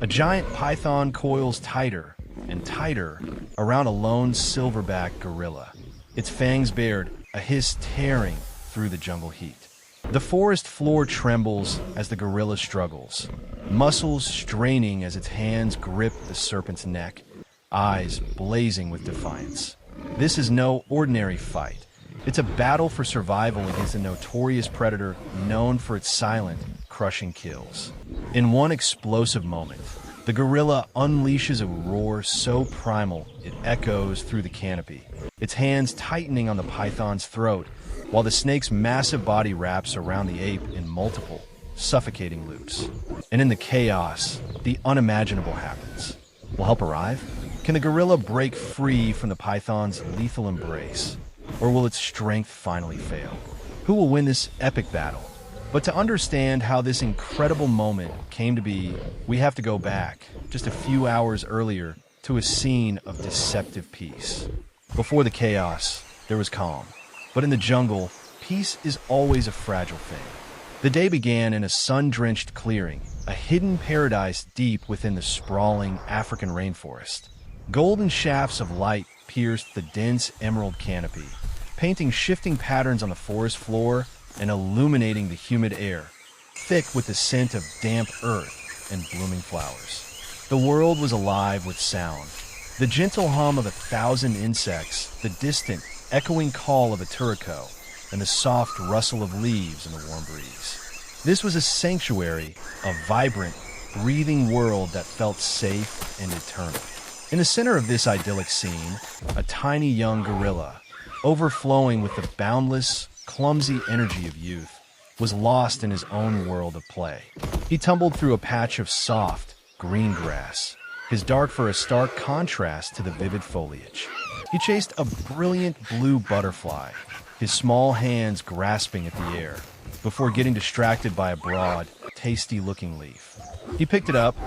A giant python coils tighter and tighter around a lone silverback gorilla, its fangs bared, a hiss tearing through the jungle heat. The forest floor trembles as the gorilla struggles, muscles straining as its hands grip the serpent's neck, eyes blazing with defiance. This is no ordinary fight. It's a battle for survival against a notorious predator known for its silent, crushing kills. In one explosive moment, the gorilla unleashes a roar so primal it echoes through the canopy, its hands tightening on the python's throat, while the snake's massive body wraps around the ape in multiple, suffocating loops. And in the chaos, the unimaginable happens. Will help arrive? Can the gorilla break free from the python's lethal embrace? Or will its strength finally fail? Who will win this epic battle? But to understand how this incredible moment came to be, we have to go back just a few hours earlier to a scene of deceptive peace. Before the chaos, there was calm. But in the jungle, peace is always a fragile thing. The day began in a sun-drenched clearing, a hidden paradise deep within the sprawling African rainforest. Golden shafts of light pierced the dense emerald canopy, painting shifting patterns on the forest floor and illuminating the humid air, thick with the scent of damp earth and blooming flowers. The world was alive with sound. The gentle hum of 1,000 insects, the distant, echoing call of a turrico, and the soft rustle of leaves in the warm breeze. This was a sanctuary, a vibrant, breathing world that felt safe and eternal. In the center of this idyllic scene, a tiny young gorilla, overflowing with the boundless, clumsy energy of youth, was lost in his own world of play. He tumbled through a patch of soft, green grass, his dark fur a stark contrast to the vivid foliage. He chased a brilliant blue butterfly, his small hands grasping at the air, before getting distracted by a broad, tasty-looking leaf. He picked it up,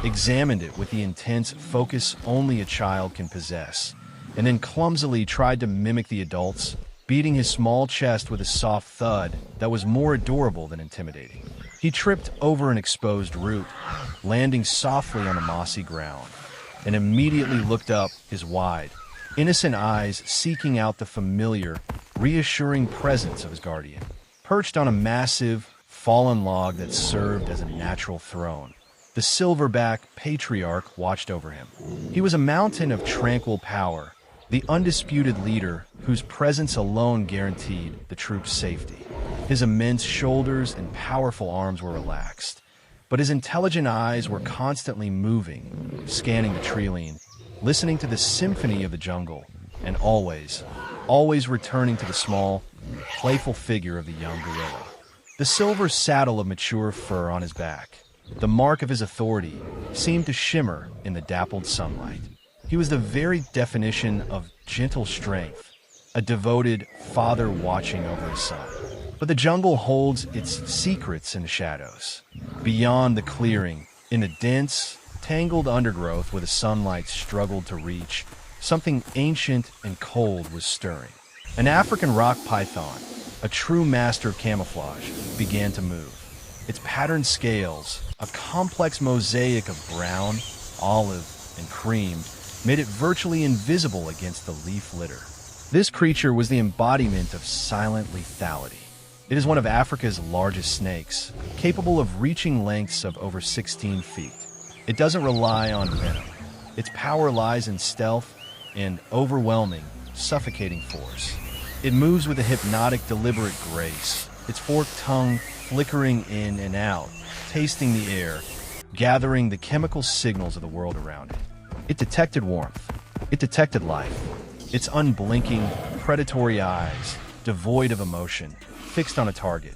examined it with the intense focus only a child can possess, and then clumsily tried to mimic the adults, beating his small chest with a soft thud that was more adorable than intimidating. He tripped over an exposed root, landing softly on the mossy ground, and immediately looked up, his wide, innocent eyes seeking out the familiar, reassuring presence of his guardian. Perched on a massive, fallen log that served as a natural throne, the silverback patriarch watched over him. He was a mountain of tranquil power, the undisputed leader whose presence alone guaranteed the troops' safety. His immense shoulders and powerful arms were relaxed, but his intelligent eyes were constantly moving, scanning the treeline, listening to the symphony of the jungle, and always returning to the small, playful figure of the young gorilla. The silver saddle of mature fur on his back, the mark of his authority, seemed to shimmer in the dappled sunlight. He was the very definition of gentle strength, a devoted father watching over his son. But the jungle holds its secrets in the shadows. Beyond the clearing, in the dense, tangled undergrowth where the sunlight struggled to reach, something ancient and cold was stirring. An African rock python, a true master of camouflage, began to move. Its patterned scales, a complex mosaic of brown, olive, and cream, made it virtually invisible against the leaf litter. This creature was the embodiment of silent lethality. It is one of Africa's largest snakes, capable of reaching lengths of over 16 feet. It doesn't rely on venom. Its power lies in stealth and overwhelming, suffocating force. It moves with a hypnotic, deliberate grace, its forked tongue flickering in and out, tasting the air, gathering the chemical signals of the world around it. It detected warmth. It detected life. Its unblinking, predatory eyes, devoid of emotion, fixed on a target.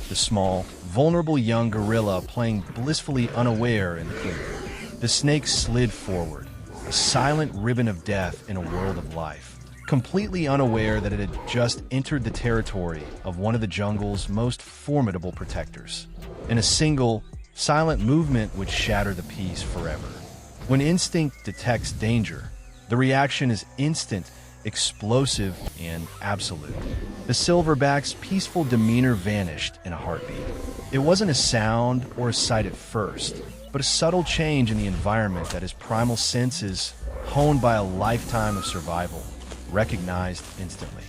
The small, vulnerable young gorilla playing blissfully unaware in the clearing. The snake slid forward, a silent ribbon of death in a world of life, completely unaware that it had just entered the territory of one of the jungle's most formidable protectors. In a single, silent movement would shatter the peace forever. When instinct detects danger, the reaction is instant, explosive, and absolute. The silverback's peaceful demeanor vanished in a heartbeat. It wasn't a sound or a sight at first. but a subtle change in the environment that his primal senses, honed by a lifetime of survival, recognized instantly.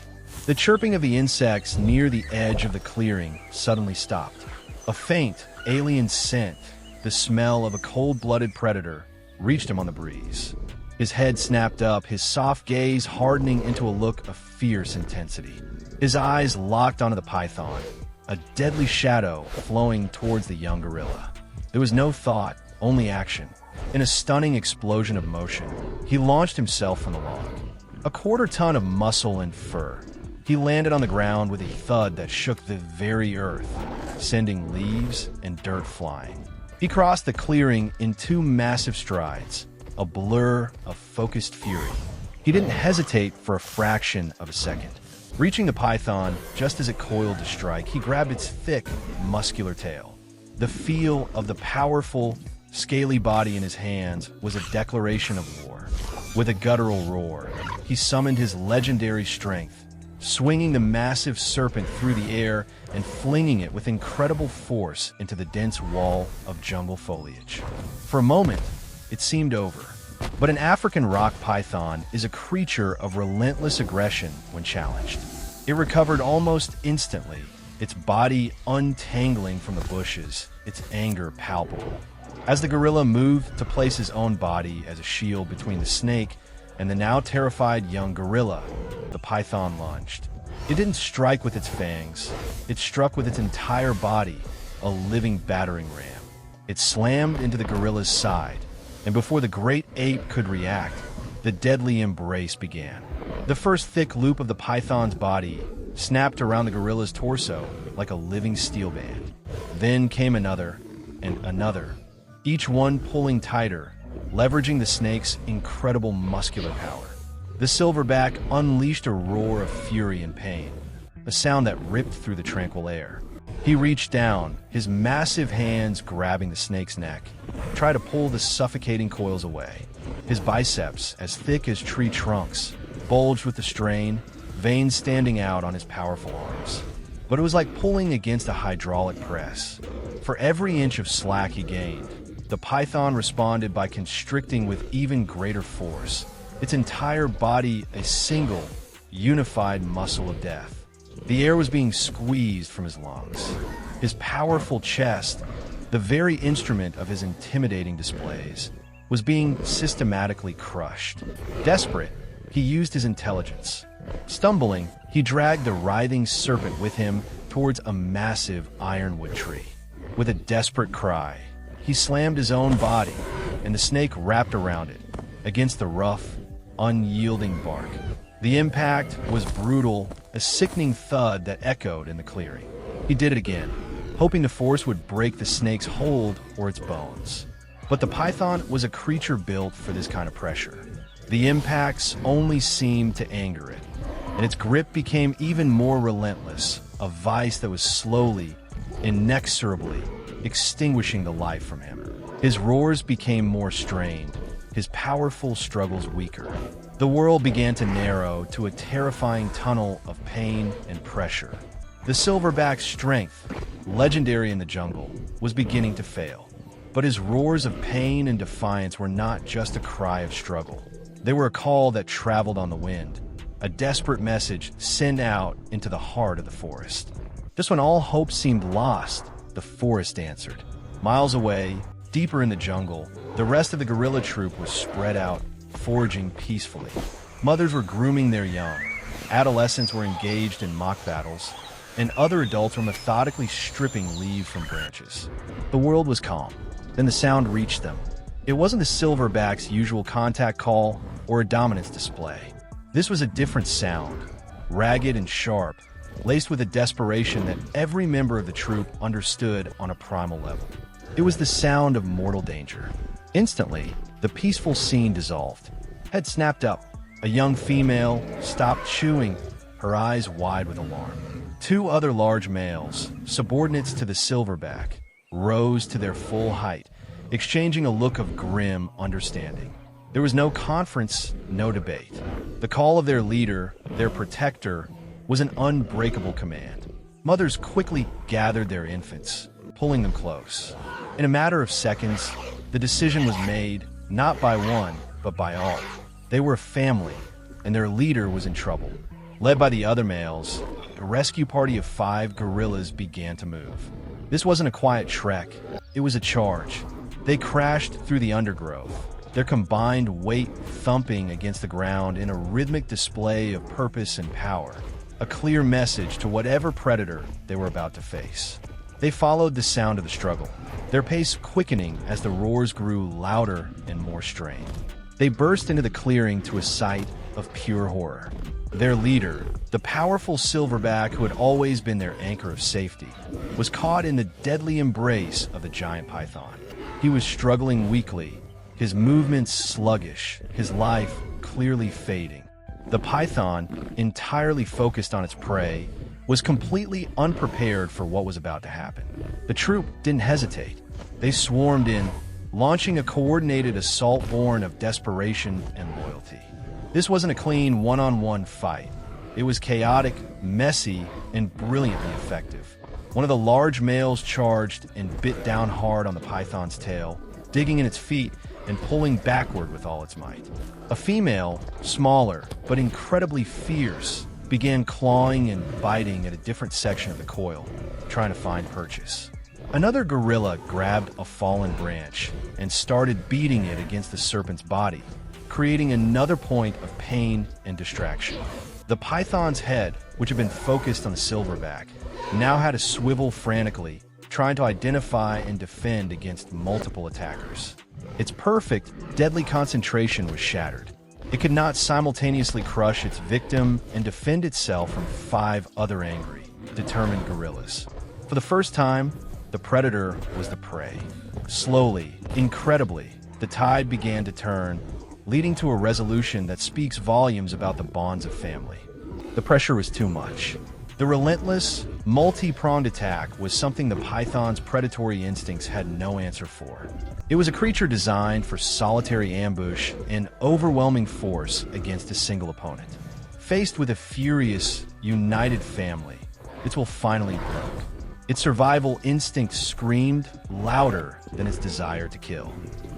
The chirping of the insects near the edge of the clearing suddenly stopped. A faint, alien scent, the smell of a cold-blooded predator, reached him on the breeze. His head snapped up, his soft gaze hardening into a look of fierce intensity. His eyes locked onto the python, a deadly shadow flowing towards the young gorilla. There was no thought, only action. In a stunning explosion of motion, he launched himself from the log. A quarter-ton of muscle and fur, he landed on the ground with a thud that shook the very earth, sending leaves and dirt flying. He crossed the clearing in two massive strides, a blur of focused fury. He didn't hesitate for a fraction of a second. Reaching the python just as it coiled to strike, he grabbed its thick, muscular tail. The feel of the powerful, scaly body in his hands was a declaration of war. With a guttural roar, he summoned his legendary strength, swinging the massive serpent through the air and flinging it with incredible force into the dense wall of jungle foliage. For a moment, it seemed over. But an African rock python is a creature of relentless aggression when challenged. It recovered almost instantly, its body untangling from the bushes, its anger palpable. As the gorilla moved to place his own body as a shield between the snake and the now terrified young gorilla, the python lunged. It didn't strike with its fangs. It struck with its entire body, a living battering ram. It slammed into the gorilla's side, and before the great ape could react, the deadly embrace began. The first thick loop of the python's body snapped around the gorilla's torso like a living steel band. Then came another and another, each one pulling tighter, leveraging the snake's incredible muscular power. The silverback unleashed a roar of fury and pain, a sound that ripped through the tranquil air. He reached down, his massive hands grabbing the snake's neck, tried to pull the suffocating coils away. His biceps, as thick as tree trunks, bulged with the strain, veins standing out on his powerful arms. But it was like pulling against a hydraulic press. For every inch of slack he gained, the python responded by constricting with even greater force, its entire body a single, unified muscle of death. The air was being squeezed from his lungs. His powerful chest, the very instrument of his intimidating displays, was being systematically crushed. Desperate, he used his intelligence. Stumbling, he dragged the writhing serpent with him towards a massive ironwood tree. With a desperate cry, he slammed his own body, and the snake wrapped around it, against the rough, unyielding bark. The impact was brutal, a sickening thud that echoed in the clearing. He did it again, hoping the force would break the snake's hold or its bones. But the python was a creature built for this kind of pressure. The impacts only seemed to anger it, and its grip became even more relentless, a vice that was slowly, inexorably extinguishing the life from him. His roars became more strained, his powerful struggles weaker. The world began to narrow to a terrifying tunnel of pain and pressure. The silverback's strength, legendary in the jungle, was beginning to fail. But his roars of pain and defiance were not just a cry of struggle. They were a call that traveled on the wind, a desperate message sent out into the heart of the forest. Just when all hope seemed lost, the forest answered. Miles away, deeper in the jungle, the rest of the gorilla troop was spread out, foraging peacefully. Mothers were grooming their young, adolescents were engaged in mock battles, and other adults were methodically stripping leaves from branches. The world was calm. Then the sound reached them. It wasn't the silverback's usual contact call or a dominance display. This was a different sound, ragged and sharp, laced with a desperation that every member of the troop understood on a primal level. It was the sound of mortal danger. Instantly, the peaceful scene dissolved. Head snapped up. A young female stopped chewing, her eyes wide with alarm. Two other large males, subordinates to the silverback, rose to their full height, exchanging a look of grim understanding. There was no conference, no debate. The call of their leader, their protector, was an unbreakable command. Mothers quickly gathered their infants, pulling them close. In a matter of seconds, The decision was made, not by one, but by all. They were a family, and their leader was in trouble. Led by the other males, a rescue party of 5 gorillas began to move. This wasn't a quiet trek, it was a charge. They crashed through the undergrowth, their combined weight thumping against the ground in a rhythmic display of purpose and power, a clear message to whatever predator they were about to face. They followed the sound of the struggle, their pace quickening as the roars grew louder and more strained. They burst into the clearing to a sight of pure horror. Their leader, the powerful silverback who had always been their anchor of safety, was caught in the deadly embrace of the giant python. He was struggling weakly, his movements sluggish, his life clearly fading. The python, entirely focused on its prey, was completely unprepared for what was about to happen. The troop didn't hesitate. They swarmed in, launching a coordinated assault born of desperation and loyalty. This wasn't a clean one-on-one fight. It was chaotic, messy, and brilliantly effective. One of the large males charged and bit down hard on the python's tail, digging in its feet and pulling backward with all its might. A female, smaller but incredibly fierce, began clawing and biting at a different section of the coil, trying to find purchase. Another gorilla grabbed a fallen branch and started beating it against the serpent's body, creating another point of pain and distraction. The python's head, which had been focused on the silverback, now had to swivel frantically, trying to identify and defend against multiple attackers. Its perfect, deadly concentration was shattered. It could not simultaneously crush its victim and defend itself from 5 other angry, determined gorillas. For the first time, the predator was the prey. Slowly, incredibly, the tide began to turn, leading to a resolution that speaks volumes about the bonds of family. The pressure was too much. The relentless, multi-pronged attack was something the python's predatory instincts had no answer for. It was a creature designed for solitary ambush and overwhelming force against a single opponent. Faced with a furious, united family, its will finally broke. Its survival instinct screamed louder than its desire to kill.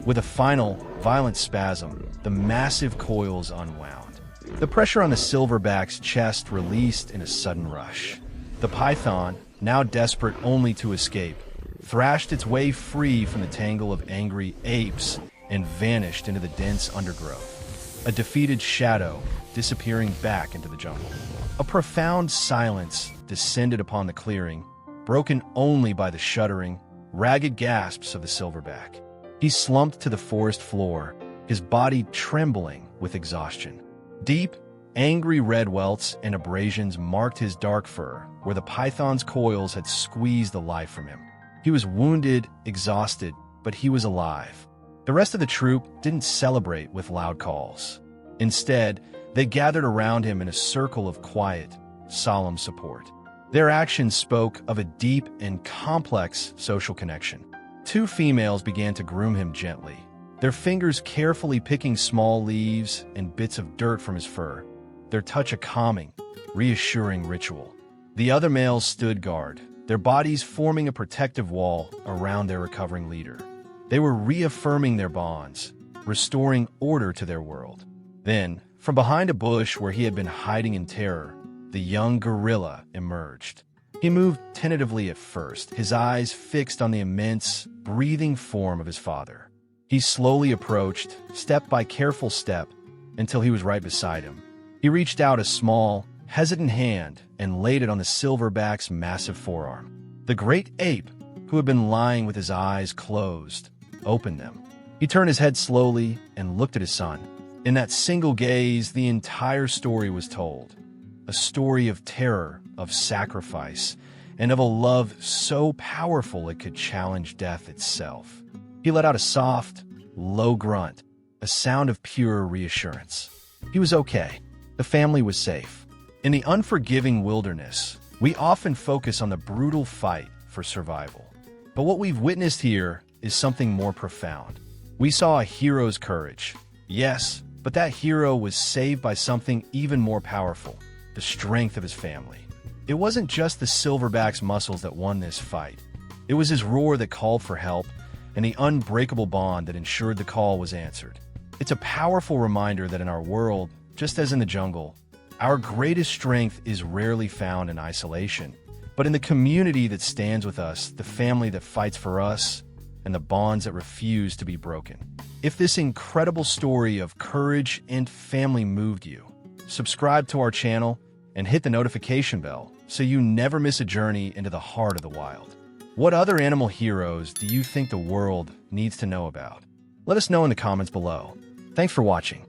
With a final, violent spasm, the massive coils unwound. The pressure on the silverback's chest released in a sudden rush. The python, now desperate only to escape, thrashed its way free from the tangle of angry apes and vanished into the dense undergrowth, a defeated shadow disappearing back into the jungle. A profound silence descended upon the clearing, broken only by the shuddering, ragged gasps of the silverback. He slumped to the forest floor, his body trembling with exhaustion. Deep, angry red welts and abrasions marked his dark fur, where the python's coils had squeezed the life from him. He was wounded, exhausted, but he was alive. The rest of the troop didn't celebrate with loud calls. Instead, they gathered around him in a circle of quiet, solemn support. Their actions spoke of a deep and complex social connection. 2 females began to groom him gently, their fingers carefully picking small leaves and bits of dirt from his fur, their touch a calming, reassuring ritual. The other males stood guard, their bodies forming a protective wall around their recovering leader. They were reaffirming their bonds, restoring order to their world. Then, from behind a bush where he had been hiding in terror, the young gorilla emerged. He moved tentatively at first, his eyes fixed on the immense, breathing form of his father. He slowly approached, step by careful step, until he was right beside him. He reached out a small, hesitant hand and laid it on the silverback's massive forearm. The great ape, who had been lying with his eyes closed, opened them. He turned his head slowly and looked at his son. In that single gaze, the entire story was told. A story of terror, of sacrifice, and of a love so powerful it could challenge death itself. He let out a soft, low grunt, a sound of pure reassurance. He was okay. The family was safe. In the unforgiving wilderness, we often focus on the brutal fight for survival. But what we've witnessed here is something more profound. We saw a hero's courage. Yes, but that hero was saved by something even more powerful, the strength of his family. It wasn't just the silverback's muscles that won this fight. It was his roar that called for help, and the unbreakable bond that ensured the call was answered. It's a powerful reminder that in our world, just as in the jungle, our greatest strength is rarely found in isolation, but in the community that stands with us, the family that fights for us, and the bonds that refuse to be broken. If this incredible story of courage and family moved you, subscribe to our channel and hit the notification bell so you never miss a journey into the heart of the wild. What other animal heroes do you think the world needs to know about? Let us know in the comments below. Thanks for watching.